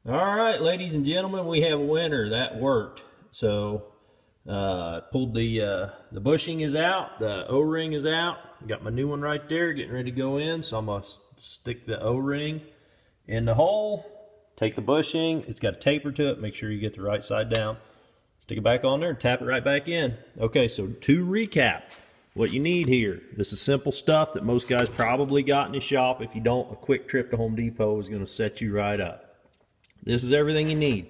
All right, ladies and gentlemen, we have a winner. That worked. So pulled the bushing is out, the O-ring is out. Got my new one right there, getting ready to go in. So I'm gonna stick the O-ring in the hole. Take the bushing. It's got a taper to it. Make sure you get the right side down. Stick it back on there and tap it right back in. Okay, so to recap, what you need here. This is simple stuff that most guys probably got in the shop. If you don't, a quick trip to Home Depot is going to set you right up. This is everything you need.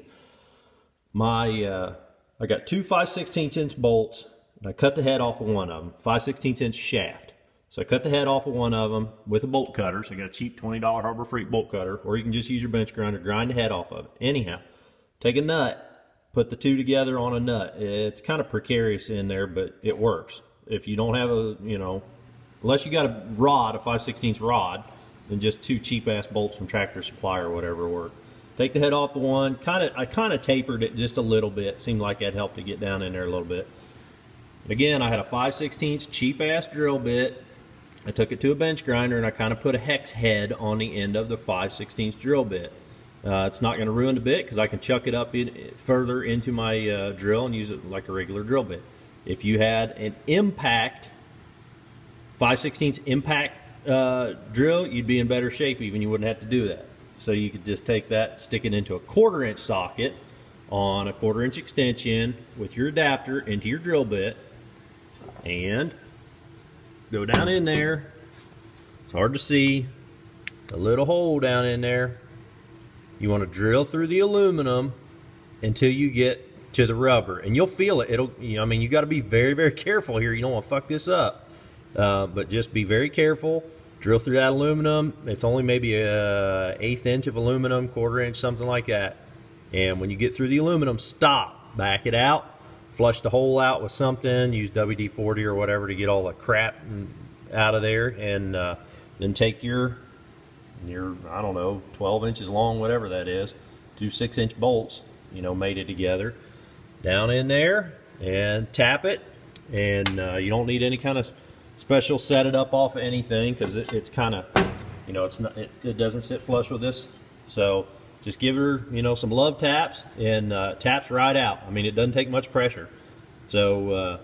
I got two 5/16 inch bolts, and I cut the head off of one of them, 5/16 inch shaft. So I cut the head off of one of them with a bolt cutter. So I got a cheap $20 Harbor Freight bolt cutter, or you can just use your bench grinder, grind the head off of it. Anyhow, take a nut, put the two together on a nut. It's kind of precarious in there, but it works. If you don't have unless you got a rod, a 5/16 rod, then just two cheap ass bolts from Tractor Supply or whatever work. Take the head off the one. I kind of tapered it just a little bit. Seemed like that helped to get down in there a little bit. Again, I had a 5/16 cheap ass drill bit. I took it to a bench grinder and I kind of put a hex head on the end of the 5/16 drill bit. It's not going to ruin the bit because I can chuck it up further into my drill and use it like a regular drill bit. If you had an impact 5/16 impact drill, you'd be in better shape. Even you wouldn't have to do that. So you could just take that, stick it into a 1/4 inch socket on a 1/4 inch extension with your adapter into your drill bit, and go down in there. It's hard to see, a little hole down in there. You want to drill through the aluminum until you get to the rubber, and you'll feel it. You got to be very, very careful here. You don't want to fuck this up, but just be very careful. Drill through that aluminum. It's only maybe a 1/8 inch of aluminum, 1/4 inch, something like that. And when you get through the aluminum, stop, back it out, flush the hole out with something. Use WD-40 or whatever to get all the crap out of there, and then take your I don't know, 12 inches long, whatever that is, two 6-inch bolts, mated together, down in there and tap it. And you don't need any kind of special set it up off of anything, because it's kind of, it doesn't sit flush with this. So just give her, some love taps, and taps right out. It doesn't take much pressure. So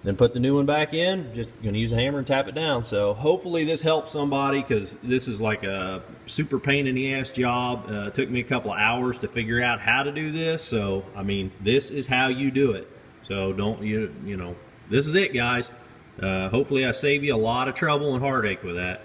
then put the new one back in. Just going to use a hammer and tap it down. So hopefully this helps somebody, because this is like a super pain in the ass job. It took me a couple of hours to figure out how to do this. So this is how you do it. So this is it, guys. Hopefully I save you a lot of trouble and heartache with that.